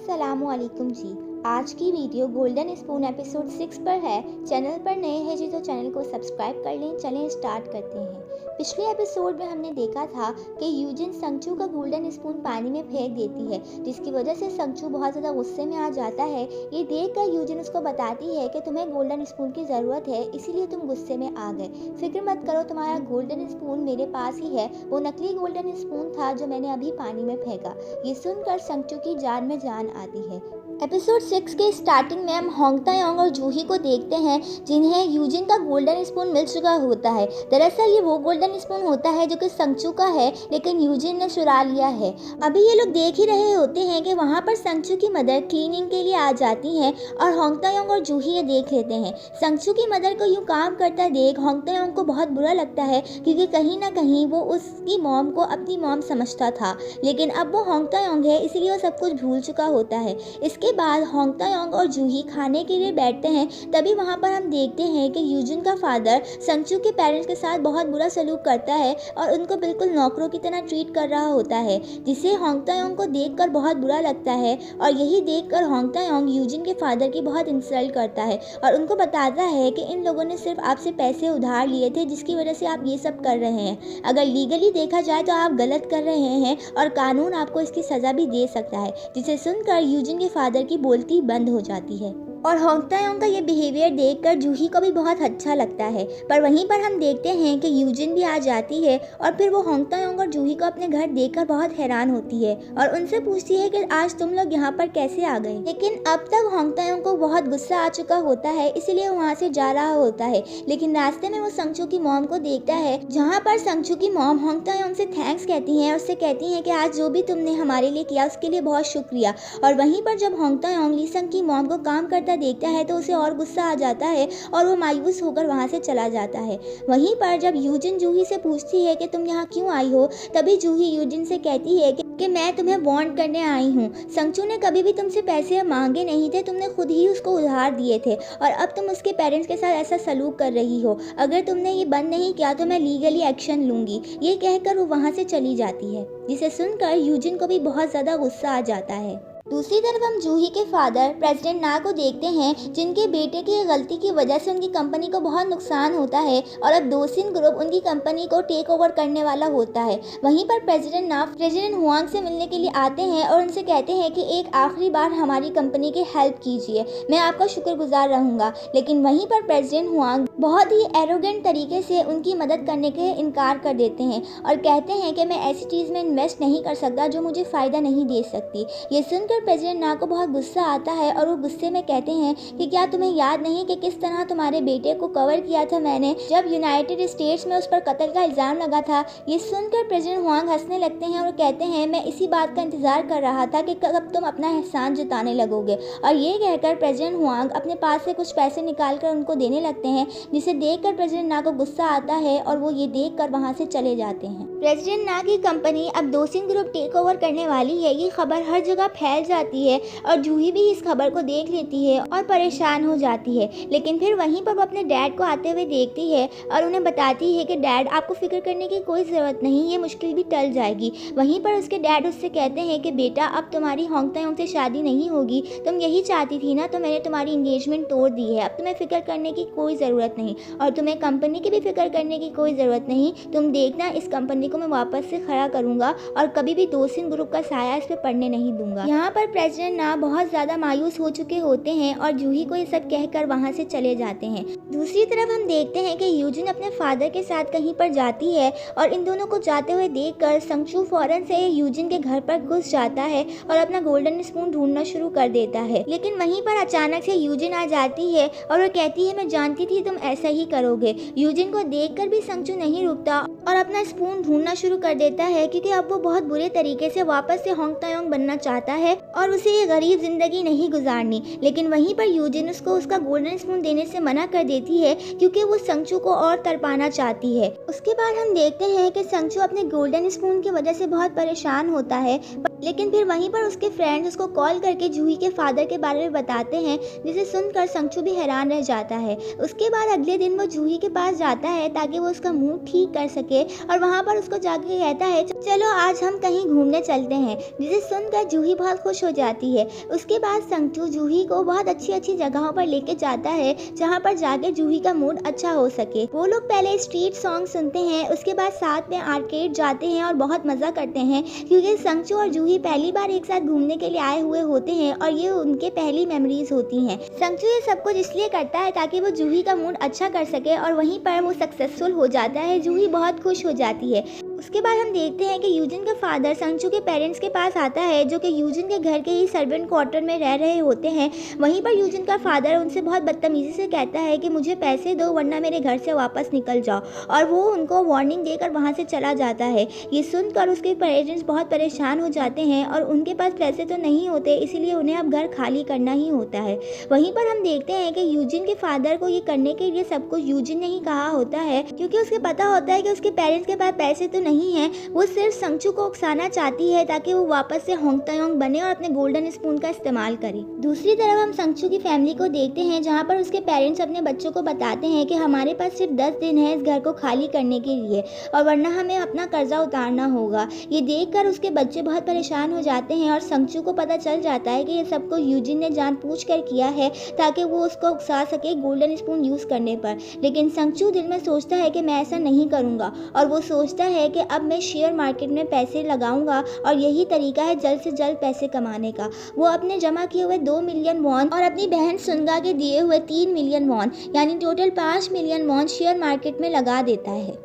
अस्सलामुअलैकुम जी। आज की वीडियो गोल्डन स्पून एपिसोड 6 पर है। चैनल पर नए हैं जी तो चैनल को सब्सक्राइब कर लें। चलें स्टार्ट करते हैं। पिछले एपिसोड में हमने देखा था कि यूजिन संगचू का गोल्डन स्पून पानी में फेंक देती है, जिसकी वजह से संगचू बहुत ज़्यादा गुस्से में आ जाता है। ये देखकर यूजिन उसको बताती है कि तुम्हें गोल्डन स्पून की ज़रूरत है, इसीलिए तुम गुस्से में आ गए। फिक्र मत करो, तुम्हारा गोल्डन स्पून मेरे पास ही है। वो नकली गोल्डन स्पून था जो मैंने अभी पानी में फेंका। ये सुनकर संगचू की जान में जान आती है। एपिसोड 6 के स्टार्टिंग में हम होंग तायोंग और जूही को देखते हैं, जिन्हें यूजिन का गोल्डन स्पून मिल चुका होता है। दरअसल ये वो गोल्डन स्पून होता है जो कि संगचू का है, लेकिन यूजिन ने चुरा लिया है। अभी ये लोग देख ही रहे होते हैं कि वहाँ पर संगचू की मदर क्लीनिंग के लिए आ जाती हैं और होंग तायोंग और जूही ये देख लेते हैं। संगचू की मदर को यूँ काम करता देख होंग तायोंग को बहुत बुरा लगता है, क्योंकि कहीं ना कहीं वो उसकी मॉम को अपनी मॉम समझता था, लेकिन अब वो होंग तायोंग है, इसीलिए वो सब कुछ भूल चुका होता है। इसके बाद होंग तायोंग और जूही खाने के लिए बैठते हैं। तभी वहाँ पर हम देखते हैं कि यूजिन का फादर संगचू के पेरेंट्स के साथ बहुत बुरा सलूक करता है और उनको बिल्कुल नौकरों की तरह ट्रीट कर रहा होता है, जिसे होंग तायोंग को देखकर बहुत बुरा लगता है। और यही देखकर होंग तायोंग यूजिन के फादर की बहुत इंसल्ट करता है और उनको बताता है कि इन लोगों ने सिर्फ आपसे पैसे उधार लिए थे, जिसकी वजह से आप ये सब कर रहे हैं। अगर लीगली देखा जाए तो आप गलत कर रहे हैं और कानून आपको इसकी सज़ा भी दे सकता है। जिसे सुनकर यूजिन के फादर की बोलती बंद हो जाती है और होंग तायोंग का ये बिहेवियर देखकर जूही को भी बहुत अच्छा लगता है। पर वहीं पर हम देखते हैं कि यूजिन भी आ जाती है और फिर वो होंग तायोंग और जूही को अपने घर देखकर बहुत हैरान होती है और उनसे पूछती है कि आज तुम लोग यहाँ पर कैसे आ गए। लेकिन अब तक होंग तायोंग को बहुत गुस्सा आ चुका होता है, इसीलिए वो वहाँ से जा रहा होता है। लेकिन रास्ते में वो संगचू की मॉम को देखता है, जहाँ पर संगचू की मॉम होंग तायोंग से थैंक्स कहती है और उससे कहती है कि आज जो भी तुमने हमारे लिए किया उसके लिए बहुत शुक्रिया। और वहीं पर जब होंग तायोंग ली संग की मॉम को काम करता देखता है तो उसे और गुस्सा आ जाता है और वो मायूस होकर वहाँ से चला जाता है। वहीं पर जब यूजिन जूही से पूछती है कि तुम यहाँ क्यों आई हो, तभी जूही यूजिन से कहती है कि मैं तुम्हें वार्न करने आई हूँ। संगचू ने कभी भी तुमसे पैसे मांगे नहीं थे, तुमने खुद ही उसको उधार दिए थे और अब तुम उसके पेरेंट्स के साथ ऐसा सलूक कर रही हो। अगर तुमने ये बंद नहीं किया तो मैं लीगली एक्शन लूंगी। ये कहकर वो वहाँ से चली जाती है, जिसे सुनकर यूजिन को भी बहुत ज़्यादा गुस्सा आ जाता है। दूसरी तरफ हम जूही के फादर प्रेसिडेंट ना को देखते हैं, जिनके बेटे की गलती की वजह से उनकी कंपनी को बहुत नुकसान होता है और अब दोसिन ग्रुप उनकी कंपनी को टेक ओवर करने वाला होता है। वहीं पर प्रेसिडेंट ना प्रेसिडेंट हुआंग से मिलने के लिए आते हैं और उनसे कहते हैं कि एक आखिरी बार हमारी कंपनी की हेल्प कीजिए, मैं आपका शुक्रगुजार रहूँगा। लेकिन वहीं पर प्रेसिडेंट हुआंग बहुत ही एरोगेंट तरीके से उनकी मदद करने के इनकार कर देते हैं और कहते हैं कि मैं ऐसी चीज़ में इन्वेस्ट नहीं कर सकता जो मुझे फ़ायदा नहीं दे सकती। ये सुनकर प्रेसिडेंट ना को बहुत गुस्सा आता है और वो गुस्से में कहते हैं कि क्या तुम्हें याद नहीं कि किस तरह तुम्हारे बेटे को कवर किया था मैंने जब यूनाइटेड स्टेट्स में उस पर कत्ल का इल्ज़ाम लगा था। ये सुनकर प्रेसिडेंट हुआंग हंसने लगते हैं और कहते हैं मैं इसी बात का इंतज़ार कर रहा था कि कब तुम अपना एहसान जताने लगोगे। और ये कहकर प्रेसिडेंट हुआंग अपने पास से कुछ पैसे निकाल कर उनको देने लगते हैं, जिसे देखकर प्रेसिडेंट ना को गुस्सा आता है और वो ये देखकर वहाँ से चले जाते हैं। प्रेसिडेंट ना की कंपनी अब दोसिन ग्रुप टेक ओवर करने वाली है, ये खबर हर जगह फैल जाती है और जूही भी इस खबर को देख लेती है और परेशान हो जाती है। लेकिन फिर वहीं पर वो अपने डैड को आते हुए देखती है और उन्हें बताती है कि डैड आपको फिक्र करने की कोई ज़रूरत नहीं, ये मुश्किल भी टल जाएगी। वहीं पर उसके डैड उससे कहते हैं कि बेटा अब तुम्हारी होंग तायोंग से शादी नहीं होगी, तुम यही चाहती थी ना, तो मैंने तुम्हारी इंगेजमेंट तोड़ दी है। अब तुम्हें फिक्र करने की कोई ज़रूरत नहीं और तुम्हें कंपनी की भी फिक्र करने की कोई ज़रूरत नहीं। तुम देखना, इस कंपनी को मैं वापस से खड़ा करूँगा और कभी भी दोसिन ग्रुप का साया इस पर पड़ने नहीं दूंगा। यहाँ पर प्रेसिडेंट ना बहुत ज़्यादा मायूस हो चुके होते हैं और जूही को ये सब कहकर वहाँ से चले जाते हैं। दूसरी तरफ हम देखते हैं कि यूजिन अपने फादर के साथ कहीं पर जाती है और इन दोनों को जाते हुए देखकर संगचू फौरन से यूजिन के घर पर घुस जाता है और अपना गोल्डन स्पून ढूंढना शुरू कर देता है। लेकिन वहीं पर अचानक से यूजिन आ जाती है और वो कहती है मैं जानती थी तुम ऐसा ही करोगे। यूजिन को देखकर भी संगचू नहीं रुकता और अपना स्पून ढूंढना शुरू कर देता है, क्योंकि अब वो बहुत बुरे तरीके से वापस से होंग तायोंग बनना चाहता है और उसे ये गरीब जिंदगी नहीं गुजारनी। लेकिन वहीं पर यूजिन उसको उसका गोल्डन स्पून देने से मना कर देती है, क्योंकि वो संगचू को और तड़पाना चाहती है। उसके बाद हम देखते हैं कि संगचू अपने गोल्डन स्पून की वजह से बहुत परेशान होता है, लेकिन फिर वहीं पर उसके फ्रेंड्स उसको कॉल करके जूही के फादर के बारे में बताते हैं, जिसे सुनकर संगचू भी हैरान रह जाता है। उसके बाद अगले दिन वो जूही के पास जाता है ताकि वो उसका मूड ठीक कर सके सके, और वहाँ पर उसको जाके कहता है चलो आज हम कहीं घूमने चलते हैं, जिसे सुनकर जूही बहुत खुश हो जाती है। उसके बाद संगचू जूही को बहुत अच्छी अच्छी जगहों पर लेके जाता है जहाँ पर जाके जूही का मूड अच्छा हो सके। वो लोग पहले स्ट्रीट सॉन्ग सुनते हैं, उसके बाद साथ में आर्केड जाते हैं और बहुत मज़ा करते हैं, क्योंकि संगचू और जूही पहली बार एक साथ घूमने के लिए आए हुए होते हैं और ये उनके पहली मेमोरीज होती हैं। संगचू ये सब कुछ इसलिए करता है ताकि वो जूही का मूड अच्छा कर सके, और वहीं पर वो सक्सेसफुल हो जाता है। जूही बहुत खुश हो जाती है। उसके बाद हम देखते हैं कि यूजिन का फादर संगचू के पेरेंट्स के पास आता है, जो कि यूजिन के घर के ही सर्वेंट क्वार्टर में रह रहे होते हैं। वहीं पर यूजिन का फादर उनसे बहुत बदतमीजी से कहता है कि मुझे पैसे दो वरना मेरे घर से वापस निकल जाओ, और वो उनको वार्निंग देकर वहाँ से चला जाता है। ये सुनकर उसके पेरेंट्स बहुत परेशान हो जाते हैं और उनके पास पैसे तो नहीं होते, इसीलिए उन्हें अब घर खाली करना ही होता है। वहीं पर हम देखते हैं कि यूजिन के फादर को ये करने के लिए सब कुछ यूजिन ने ही कहा होता है, क्योंकि उसके पता होता है कि उसके पेरेंट्स के पास पैसे तो नहीं है। वो सिर्फ संगचू को उकसाना चाहती है ताकि वो वापस से होंग तायोंग बने और अपने गोल्डन स्पून का इस्तेमाल करे। दूसरी तरफ हम संगचू की फैमिली को देखते हैं, जहाँ पर उसके पेरेंट्स अपने बच्चों को बताते हैं कि हमारे पास सिर्फ 10 दिन है इस घर को खाली करने के लिए, और वरना हमें अपना कर्जा उतारना होगा। ये देखकर उसके बच्चे बहुत परेशान हो जाते हैं और संगचू को पता चल जाता है कि ये सब कुछ यूजिन ने जानबूझकर किया है ताकि वो उसको उकसा सके गोल्डन स्पून यूज़ करने पर। लेकिन संगचू दिल में सोचता है कि मैं ऐसा नहीं करूँगा, और वो सोचता है कि अब मैं शेयर मार्केट में पैसे लगाऊंगा और यही तरीका है जल्द से जल्द पैसे कमाने का। वो अपने जमा किए हुए 2 मिलियन वॉन और अपनी बहन सुनगा के दिए हुए 3 मिलियन वॉन यानी total 5 million won share market में लगा देता है।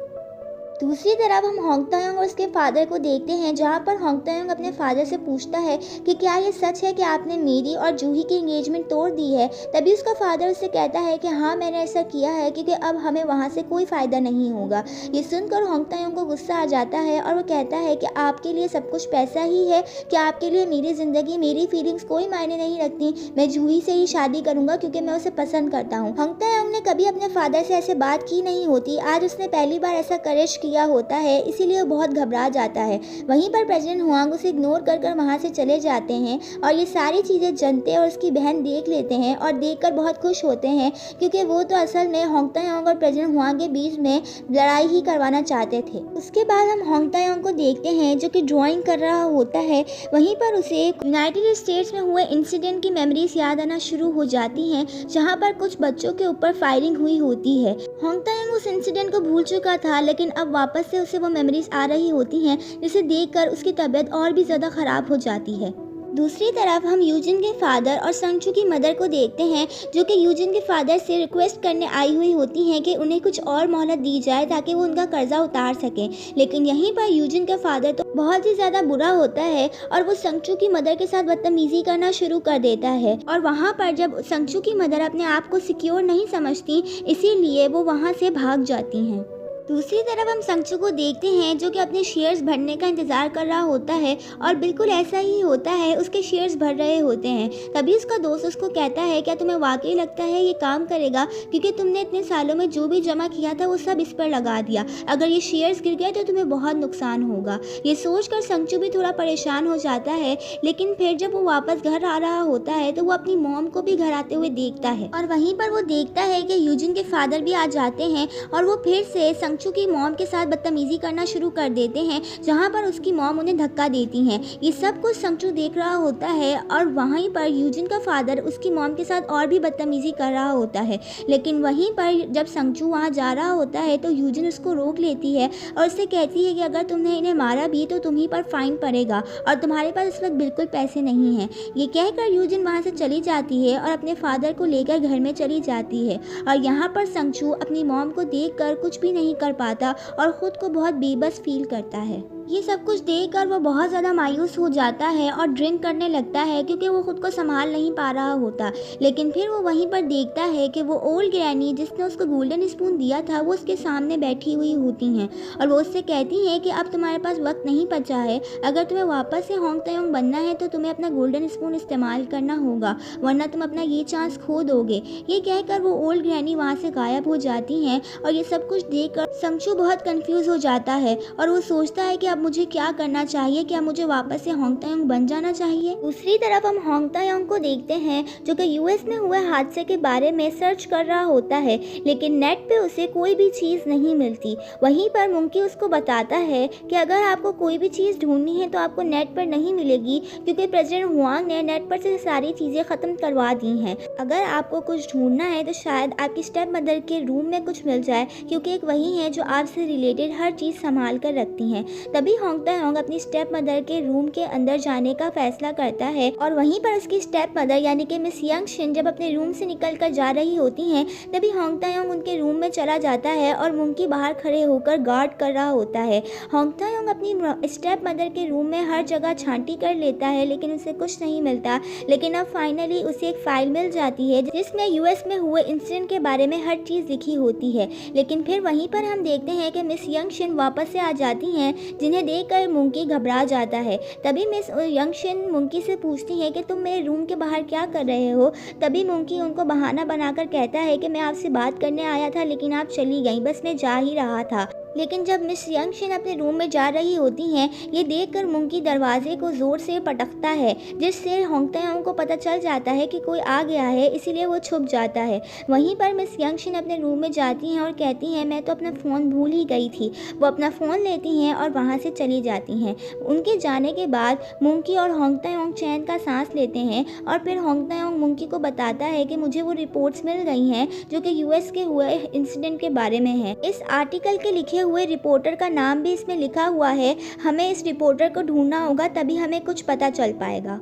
दूसरी तरफ हम होंग तायोंग और उसके फादर को देखते हैं, जहाँ पर होंग तायोंग अपने फादर से पूछता है कि क्या ये सच है कि आपने मेरी और जूही की एंगेजमेंट तोड़ दी है। तभी उसका फादर उससे कहता है कि हाँ मैंने ऐसा किया है, क्योंकि अब हमें वहाँ से कोई फ़ायदा नहीं होगा। ये सुनकर होंग तायोंग को गुस्सा आ जाता है और वो कहता है कि आपके लिए सब कुछ पैसा ही है, कि आपके लिए मेरी ज़िंदगी मेरी फीलिंग्स कोई मायने नहीं रखती। मैं जूही से ही शादी करूँगा क्योंकि मैं उसे पसंद करता हूँ। होंग तायोंग ने कभी अपने फादर से ऐसे बात की नहीं होती, आज उसने पहली बार ऐसा करेश किया होता है, इसीलिए वो बहुत घबरा जाता है। वहीं पर प्रेसिडेंट हुआंग उसे इग्नोर कर वहाँ से चले जाते हैं, और ये सारी चीज़ें जनते और उसकी बहन देख लेते हैं और देखकर बहुत खुश होते हैं, क्योंकि वो तो असल में होंग तायोंग और प्रेसिडेंट हुआंग के बीच में लड़ाई ही करवाना चाहते थे। उसके बाद हम होंग तायोंग को देखते हैं जो कि ड्राइंग कर रहा होता है। वहीं पर उसे यूनाइटेड स्टेट्स में हुए इंसिडेंट की मेमोरीज याद आना शुरू हो जाती हैं, जहाँ पर कुछ बच्चों के ऊपर फायरिंग हुई होती है। होंग तायोंग उस इंसिडेंट को भूल चुका था, लेकिन अब वापस से उसे वो मेमोरीज आ रही होती हैं, जिसे देखकर उसकी तबीयत और भी ज़्यादा ख़राब हो जाती है। दूसरी तरफ हम यूजिन के फादर और संगचू की मदर को देखते हैं, जो कि यूजिन के फादर से रिक्वेस्ट करने आई हुई होती हैं कि उन्हें कुछ और मोहलत दी जाए ताकि वो उनका कर्जा उतार सकें। लेकिन यहीं पर यूजिन का फादर तो बहुत ही ज़्यादा बुरा होता है और वो संगचू की मदर के साथ बदतमीजी करना शुरू कर देता है। और वहाँ पर जब संगचू की मदर अपने आप को सिक्योर नहीं समझती, इसीलिए वो वहाँ से भाग जाती हैं। दूसरी तरफ हम संगचू को देखते हैं, जो कि अपने शेयर्स भरने का इंतज़ार कर रहा होता है, और बिल्कुल ऐसा ही होता है, उसके शेयर्स भर रहे होते हैं। तभी उसका दोस्त उसको कहता है क्या तुम्हें वाकई लगता है ये काम करेगा, क्योंकि तुमने इतने सालों में जो भी जमा किया था वो सब इस पर लगा दिया, अगर ये शेयर्स गिर गए तो तुम्हें बहुत नुकसान होगा। ये सोचकर संगचू भी थोड़ा परेशान हो जाता है, लेकिन फिर जब वो वापस घर आ रहा होता है तो वो अपनी मॉम को भी घर आते हुए देखता है, और वहीं पर वो देखता है कि यूजिन के फादर भी आ जाते हैं और वो फिर से संगचू की मॉम के साथ बदतमीजी करना शुरू कर देते हैं, जहां पर उसकी मॉम उन्हें धक्का देती हैं। ये सब कुछ संगचू देख रहा होता है, और वहीं पर यूजिन का फादर उसकी मॉम के साथ और भी बदतमीजी कर रहा होता है। लेकिन वहीं पर जब संगचू वहां जा रहा होता है तो यूजिन उसको रोक लेती है और उससे कहती है कि अगर तुमने इन्हें मारा भी तो तुम्हीं पर फाइन पड़ेगा, और तुम्हारे पास इस वक्त बिल्कुल पैसे नहीं हैं। ये कहकर यूजिन वहाँ से चली जाती है और अपने फादर को लेकर घर में चली जाती है, और यहाँ पर संगचू अपनी मॉम को देखकर कुछ भी नहीं कर पाता और खुद को बहुत बेबस फील करता है। ये सब कुछ देखकर वो बहुत ज़्यादा मायूस हो जाता है और ड्रिंक करने लगता है, क्योंकि वो खुद को संभाल नहीं पा रहा होता। लेकिन फिर वो वहीं पर देखता है कि वो ओल्ड ग्रैनी जिसने उसको गोल्डन स्पून दिया था वो उसके सामने बैठी हुई होती हैं, और वो उससे कहती हैं कि अब तुम्हारे पास वक्त नहीं बचा है, अगर तुम्हें वापस से होंग तायोंग बनना है तो तुम्हें अपना गोल्डन स्पून इस्तेमाल करना होगा, वरना तुम अपना ये चांस खो दोगे। ये कहकर वो ओल्ड ग्रैनी वहाँ से गायब हो जाती हैं, और ये सब कुछ देखकर संगचू बहुत कंफ्यूज हो जाता है और वो सोचता है कि अब अब मुझे क्या करना चाहिए, क्या मुझे वापस से होंग तायोंग बन जाना चाहिए। दूसरी तरफ हम होंग तायोंग को देखते हैं जो कि यूएस में हुए हादसे के बारे में सर्च कर रहा होता है, लेकिन नेट पे उसे कोई भी चीज़ नहीं मिलती। वहीं पर मंकी उसको बताता है कि अगर आपको कोई भी चीज़ ढूंढनी है तो आपको नेट पर नहीं मिलेगी, क्योंकि प्रेसिडेंट हुआंग ने नेट पर से सारी चीज़ें ख़त्म करवा दी हैं। अगर आपको कुछ ढूंढना है तो शायद आपकी स्टेप मदर के रूम में कुछ मिल जाए, क्योंकि एक वही है जो आपसे रिलेटेड हर चीज़ संभाल कर रखती हैं। तभी होंग तायोंग अपनी स्टेप मदर के रूम के अंदर जाने का फैसला करता है और वहीं पर उसकी स्टेप मदर यानी कि मिस यंग शिन जब अपने रूम से निकल कर जा रही होती हैं, तभी होंग तायोंग उनके रूम में चला जाता है और मंकी बाहर खड़े होकर गार्ड कर रहा होता है। होंग तायोंग अपनी स्टेप मदर के रूम में हर जगह छांटी कर लेता है, लेकिन उसे कुछ नहीं मिलता। लेकिन अब फाइनली उसे एक फाइल मिल जाती है जिसमें यूएस में हुए इंसिडेंट के बारे में हर चीज़ लिखी होती है। लेकिन फिर वहीं पर हम देखते हैं कि मिस यंग शिन वापस से आ जाती हैं, जिन्हें देखकर मंकी घबरा जाता है। तभी मिस यंग शिन मंकी से पूछती है कि तुम मेरे रूम के बाहर क्या कर रहे हो। तभी मंकी उनको बहाना बनाकर कहता है कि मैं आपसे बात करने आया था, लेकिन आप चली गई, बस मैं जा ही रहा था। लेकिन जब मिस यंग शिन अपने रूम में जा रही होती हैं, ये देखकर मंकी दरवाजे को ज़ोर से पटकता है, जिससे होंग तायोंग को पता चल जाता है कि कोई आ गया है, इसीलिए वो छुप जाता है। वहीं पर मिस यंग शिन अपने रूम में जाती हैं और कहती हैं मैं तो अपना फ़ोन भूल ही गई थी। वो अपना फ़ोन लेती हैं और वहाँ से चली जाती हैं। उनके जाने के बाद मंकी और होंग तायोंग चैन का सांस लेते हैं और फिर होंग तायोंग मंकी को बताता है कि मुझे वो रिपोर्ट्स मिल गई हैं जो कि यूएस के हुए इंसिडेंट के बारे में है। इस आर्टिकल के लिखे हुए रिपोर्टर का नाम भी इसमें लिखा हुआ है। हमें इस रिपोर्टर को ढूंढना होगा, तभी हमें कुछ पता चल पाएगा।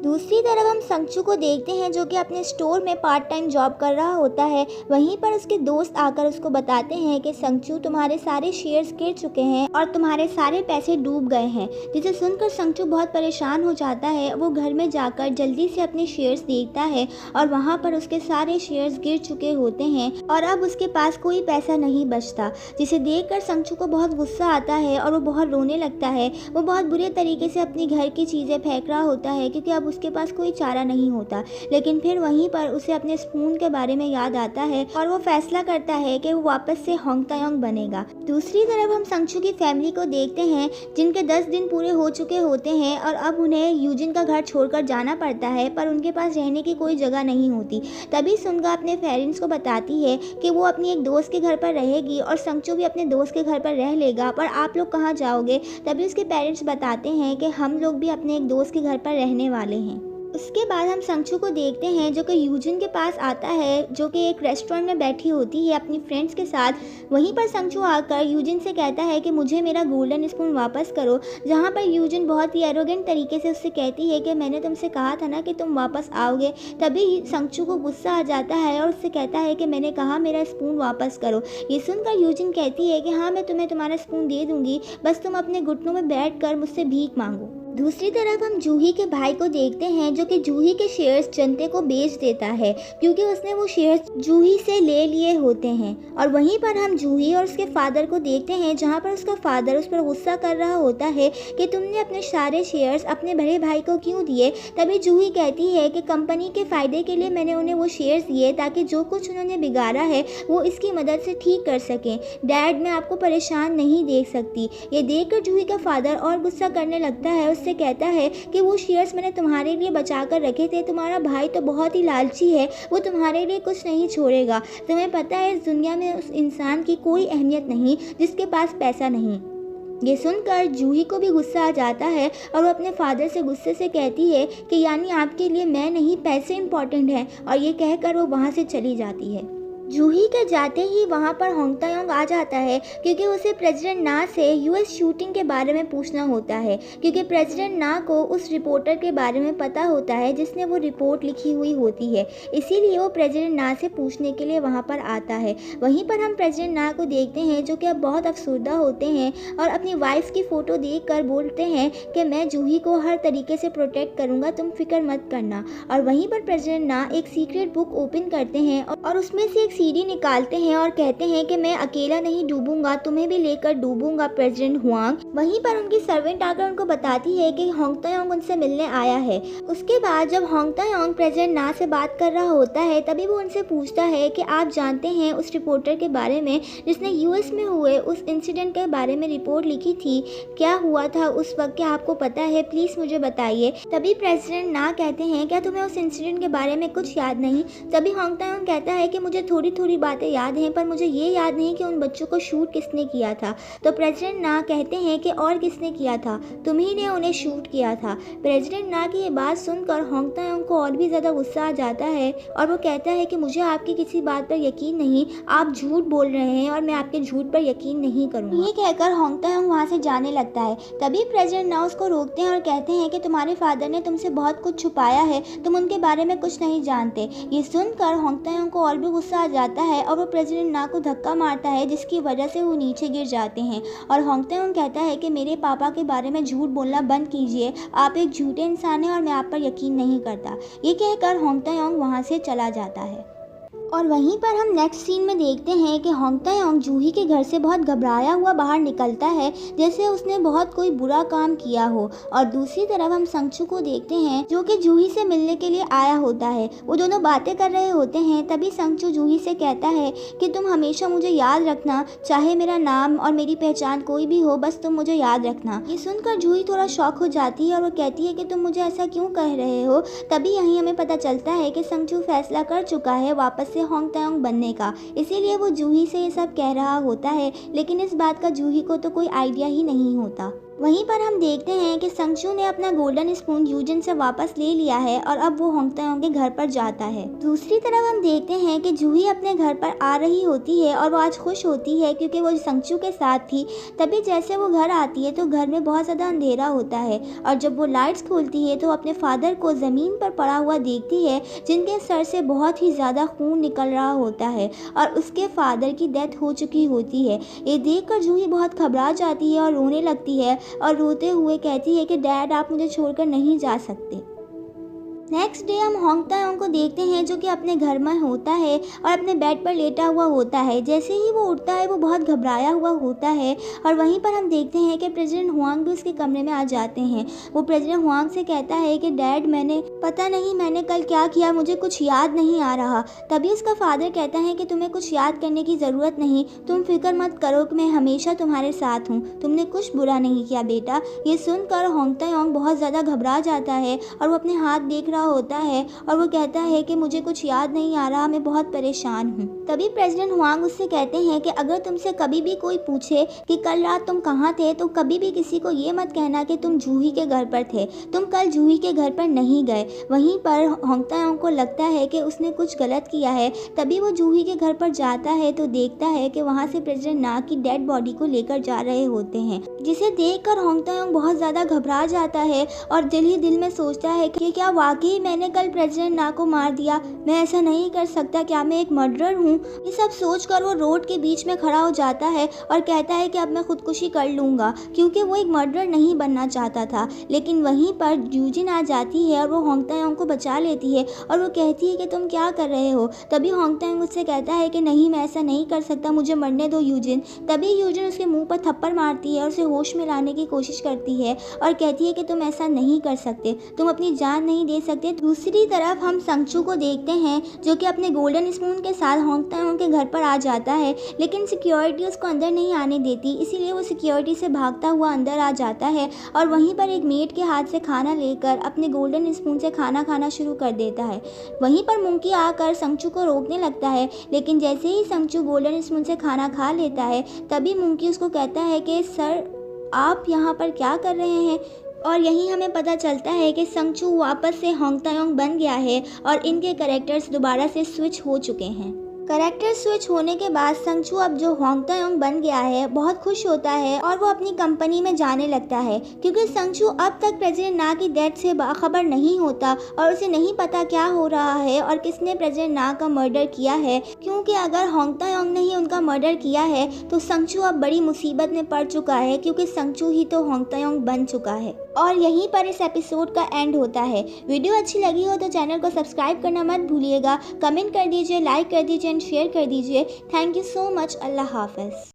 दूसरी तरफ हम संगचू को देखते हैं जो कि अपने स्टोर में पार्ट टाइम जॉब कर रहा होता है। वहीं पर उसके दोस्त आकर उसको बताते हैं कि संगचू तुम्हारे सारे शेयर्स गिर चुके हैं और तुम्हारे सारे पैसे डूब गए हैं। जिसे सुनकर संगचू बहुत परेशान हो जाता है। वो घर में जाकर जल्दी से अपने शेयर्स देखता है और वहाँ पर उसके सारे शेयर्स गिर चुके होते हैं और अब उसके पास कोई पैसा नहीं बचता। जिसे देखकर संगचू को बहुत गुस्सा आता है और वो बहुत रोने लगता है। वो बहुत बुरे तरीके से अपनी घर की चीज़ें फेंक रहा होता है, क्योंकि अब उसके पास कोई चारा नहीं होता। लेकिन फिर वहीं पर उसे अपने स्पून के बारे में याद आता है और वो फैसला करता है कि वो वापस से होंग तायोंग बनेगा। दूसरी तरफ हम संगचू की फैमिली को देखते हैं, जिनके 10 दिन पूरे हो चुके होते हैं और अब उन्हें यूजिन का घर छोड़कर जाना पड़ता है, पर उनके पास रहने की कोई जगह नहीं होती। तभी सुनगा अपने पेरेंट्स को बताती है कि वो अपनी एक दोस्त के घर पर रहेगी और संगचू भी अपने दोस्त के घर पर रह लेगा, पर आप लोग कहाँ जाओगे। तभी उसके पेरेंट्स बताते हैं कि हम लोग भी अपने एक दोस्त के घर पर रहने वाले हैं। उसके बाद हम संगचू को देखते हैं जो कि यूजिन के पास आता है, जो कि एक रेस्टोरेंट में बैठी होती है अपनी फ्रेंड्स के साथ। वहीं पर संगचू आकर यूजिन से कहता है कि मुझे मेरा गोल्डन स्पून वापस करो, जहां पर यूजिन बहुत ही एरोगेंट तरीके से उससे कहती है कि मैंने तुमसे कहा था ना कि तुम वापस आओगे। तभी संगचू को गुस्सा आ जाता है और उससे कहता है कि मैंने कहा मेरा स्पून वापस करो। ये सुनकर यूजिन कहती है कि हाँ मैं तुम्हें तुम्हारा स्पून दे दूँगी, बस तुम अपने घुटनों में बैठ कर मुझसे भीख मांगो। दूसरी तरफ हम जूही के भाई को देखते हैं जो कि जूही के शेयर्स जनते को बेच देता है, क्योंकि उसने वो शेयर्स जूही से ले लिए होते हैं। और वहीं पर हम जूही और उसके फादर को देखते हैं, जहां पर उसका फादर उस पर गुस्सा कर रहा होता है कि तुमने अपने सारे शेयर्स अपने बड़े भाई को क्यों दिए। तभी जूही कहती है कि कंपनी के फ़ायदे के लिए मैंने उन्हें वो शेयर्स दिए, ताकि जो कुछ उन्होंने बिगाड़ा है वो इसकी मदद से ठीक कर सकें। डैड मैं आपको परेशान नहीं देख सकती। ये देखकर जूही का फादर और गुस्सा करने लगता है। उससे कहता है कि वो शेयर्स मैंने तुम्हारे लिए बचा कर रखे थे, तुम्हारा भाई तो बहुत ही लालची है, वो तुम्हारे लिए कुछ नहीं छोड़ेगा। तुम्हें पता है इस दुनिया में उस इंसान की कोई अहमियत नहीं जिसके पास पैसा नहीं। ये सुनकर जूही को भी गुस्सा आ जाता है और वो अपने फादर से गुस्से से कहती है कि यानी आपके लिए मैं नहीं पैसे इंपॉर्टेंट हैं, और ये कहकर वो वहाँ से चली जाती है। जूही के जाते ही वहाँ पर होंग तायोंग आ जाता है, क्योंकि उसे प्रेसिडेंट ना से यूएस शूटिंग के बारे में पूछना होता है, क्योंकि प्रेसिडेंट ना को उस रिपोर्टर के बारे में पता होता है जिसने वो रिपोर्ट लिखी हुई होती है। इसीलिए वो प्रेसिडेंट ना से पूछने के लिए वहाँ पर आता है। वहीं पर हम प्रेसिडेंट ना को देखते हैं जो कि अब बहुत अफसरदा होते हैं और अपनी वाइफ की फ़ोटो देख कर बोलते हैं कि मैं जूही को हर तरीके से प्रोटेक्ट करूँगा, तुम फिक्र मत करना। और वहीं पर प्रेसिडेंट ना एक सीक्रेट बुक ओपन करते हैं और उसमें से एक सीढ़ी निकालते हैं और कहते हैं कि मैं अकेला नहीं डूबूंगा, तुम्हें भी लेकर डूबूंगा प्रेसिडेंट हुआंग। वहीं पर उनकी सर्वेंट आकर उनको बताती है कि होंग तायोंग उनसे मिलने आया है। उसके बाद जब होंग तायोंग प्रेसिडेंट ना से बात कर रहा होता है तभी वो उनसे पूछता है कि आप जानते हैं उस रिपोर्टर के बारे में जिसने यूएस में हुए उस इंसिडेंट के बारे में रिपोर्ट लिखी थी, क्या हुआ था उस वक्त, क्या आपको पता है, प्लीज़ मुझे बताइए। तभी प्रेसिडेंट ना कहते हैं क्या तुम्हें उस इंसिडेंट के बारे में कुछ याद नहीं। तभी होंग तायोंग कहता है कि मुझे थोड़ी थोड़ी बातें याद हैं पर मुझे ये याद नहीं कि उन बच्चों को शूट किसने किया था। तो प्रेसिडेंट ना कहते हैं कि और किसने किया था, तुम्ही ने उन्हें शूट किया था। प्रेसिडेंट ना की ये बात सुनकर होंग तायोंग को और भी ज़्यादा गुस्सा आ जाता है और वो कहता है कि मुझे आपकी किसी बात पर यकीन नहीं, आप झूठ बोल रहे हैं और मैं आपके झूठ पर यकीन नहीं करूँगा। ये कहकर होंग तायोंग वहाँ से जाने लगता है। तभी प्रेसिडेंट ना उसको रोकते हैं और कहते हैं कि तुम्हारे फादर ने तुमसे बहुत कुछ छुपाया है, तुम उनके बारे में कुछ नहीं जानते। ये सुनकर होंग तायोंग को और भी गुस्सा आ जाता है और वो प्रेसिडेंट ना को धक्का मारता है जिसकी वजह से वो नीचे गिर जाते हैं। और होंग तायोंग कहता है कि मेरे पापा के बारे में झूठ बोलना बंद कीजिए, आप एक झूठे इंसान हैं और मैं आप पर यकीन नहीं करता। ये कहकर होंग तायोंग वहाँ से चला जाता है। और वहीं पर हम नेक्स्ट सीन में देखते हैं कि होंग तायोंग जूही के घर से बहुत घबराया हुआ बाहर निकलता है जैसे उसने बहुत कोई बुरा काम किया हो। और दूसरी तरफ हम संगचू को देखते हैं जो कि जूही से मिलने के लिए आया होता है। वो दोनों बातें कर रहे होते हैं तभी संगचू जूही से कहता है कि तुम हमेशा मुझे याद रखना, चाहे मेरा नाम और मेरी पहचान कोई भी हो, बस तुम मुझे याद रखना। ये सुनकर जूही थोड़ा शॉक हो जाती है और वो कहती है कि तुम मुझे ऐसा क्यों कह रहे हो। तभी यहीं हमें पता चलता है कि संगचू फैसला कर चुका है वापस होंग तायोंग बनने का, इसीलिए वो जूही से ये सब कह रहा होता है, लेकिन इस बात का जूही को तो कोई आइडिया ही नहीं होता। वहीं पर हम देखते हैं कि संगचू ने अपना गोल्डन स्पून यूजिन से वापस ले लिया है और अब वो होंग तायोंग के घर पर जाता है। दूसरी तरफ हम देखते हैं कि जूही अपने घर पर आ रही होती है और वो आज खुश होती है क्योंकि वो संगचू के साथ थी। तभी जैसे वो घर आती है तो घर में बहुत ज़्यादा अंधेरा होता है और जब वो लाइट्स खोलती है तो अपने फादर को ज़मीन पर पड़ा हुआ देखती है जिनके सर से बहुत ही ज़्यादा खून निकल रहा होता है और उसके फादर की डेथ हो चुकी होती है। ये देखकर जूही बहुत घबरा जाती है और रोने लगती है और रोते हुए कहती है कि डैड आप मुझे छोड़कर नहीं जा सकते। नेक्स्ट डे हम होंग तायोंग को देखते हैं जो कि अपने घर में होता है और अपने बेड पर लेटा हुआ होता है। जैसे ही वो उठता है वो बहुत घबराया हुआ होता है और वहीं पर हम देखते हैं कि प्रेसिडेंट हुआंग भी उसके कमरे में आ जाते हैं। वो प्रेसिडेंट हुआंग से कहता है कि डैड पता नहीं मैंने कल क्या किया, मुझे कुछ याद नहीं आ रहा। तभी उसका फादर कहता है कि तुम्हें कुछ याद करने की ज़रूरत नहीं, तुम फिक्र मत करो कि मैं हमेशा तुम्हारे साथ हूँ, तुमने कुछ बुरा नहीं किया बेटा। ये सुनकर होंग तायोंग बहुत ज़्यादा घबरा जाता है और वो अपने हाथ देख रहा होता है और वो कहता है कि मुझे कुछ याद नहीं आ रहा, मैं बहुत परेशान हूँ। तभी प्रेसिडेंट हुआंग उससे कहते हैं कि अगर तुमसे कभी भी कोई पूछे कि कल रात तुम कहाँ थे तो कभी भी किसी को ये मत कहना कि तुम जूही के घर पर थे, तुम कल जूही के घर पर नहीं गए। वहीं पर होंग तायोंग को लगता है कि उसने कुछ गलत किया है। तभी वो जूही के घर पर जाता है तो देखता है कि वहाँ से प्रेसिडेंट ना की डेड बॉडी को लेकर जा रहे होते हैं, जिसे देखकर होंग तायोंग बहुत ज़्यादा घबरा जाता है और दिल ही दिल में सोचता है कि क्या वाकई मैंने कल प्रेसिडेंट ना को मार दिया, मैं ऐसा नहीं कर सकता, क्या मैं एक मर्डरर हूँ। ये सब सोचकर वो रोड के बीच में खड़ा हो जाता है और कहता है कि अब मैं खुदकुशी कर लूँगा, क्योंकि वो एक मर्डरर नहीं बनना चाहता था। लेकिन वहीं पर यूजिन आ जाती है और वो होंग तायोंग को बचा लेती है और वो कहती है कि तुम क्या कर रहे हो। तभी होंग तायोंग उससे कहता है कि नहीं मैं ऐसा नहीं कर सकता, मुझे मरने दो यूजिन। तभी यूजिन उसके मुंह पर थप्पड़ मारती है और उसे होश में लाने की कोशिश करती है और कहती है कि तुम ऐसा नहीं कर सकते, तुम अपनी जान नहीं दे सकते। दूसरी तरफ हम संगचू को देखते हैं जो कि अपने गोल्डन स्पून के साथ होंग तायोंग के घर पर आ जाता है, लेकिन सिक्योरिटी उसको अंदर नहीं आने देती, इसीलिए वो सिक्योरिटी से भागता हुआ अंदर आ जाता है और वहीं पर एक मेड के हाथ से खाना लेकर अपने गोल्डन स्पून से खाना खाना शुरू कर देता है। वहीं पर मंकी आकर संगचू को रोकने लगता है, लेकिन जैसे ही संगचू गोल्डन स्पून से खाना खा लेता है तभी मंकी उसको कहता है कि सर आप यहाँ पर क्या कर रहे हैं। और यहीं हमें पता चलता है कि संगचू वापस से होंग तायोंग बन गया है और इनके कैरेक्टर्स दोबारा से स्विच हो चुके हैं। कैरेक्टर स्विच होने के बाद संगचू अब जो होंग तायोंग बन गया है बहुत खुश होता है और वो अपनी कंपनी में जाने लगता है, क्योंकि संगचू अब तक प्रेसिडेंट ना की डेथ से बाखबर नहीं होता और उसे नहीं पता क्या हो रहा है और किसने प्रेसिडेंट ना का मर्डर किया है, क्योंकि अगर होंग तायोंग ने ही उनका मर्डर किया है तो संगचू अब बड़ी मुसीबत में पड़ चुका है, क्योंकि संगचू ही तो होंगतोयोंग बन चुका है। और यहीं पर इस एपिसोड का एंड होता है। वीडियो अच्छी लगी हो तो चैनल को सब्सक्राइब करना मत भूलिएगा, कमेंट कर दीजिए, लाइक कर दीजिए एंड शेयर कर दीजिए। Thank you so much. Allah हाफ़िज़।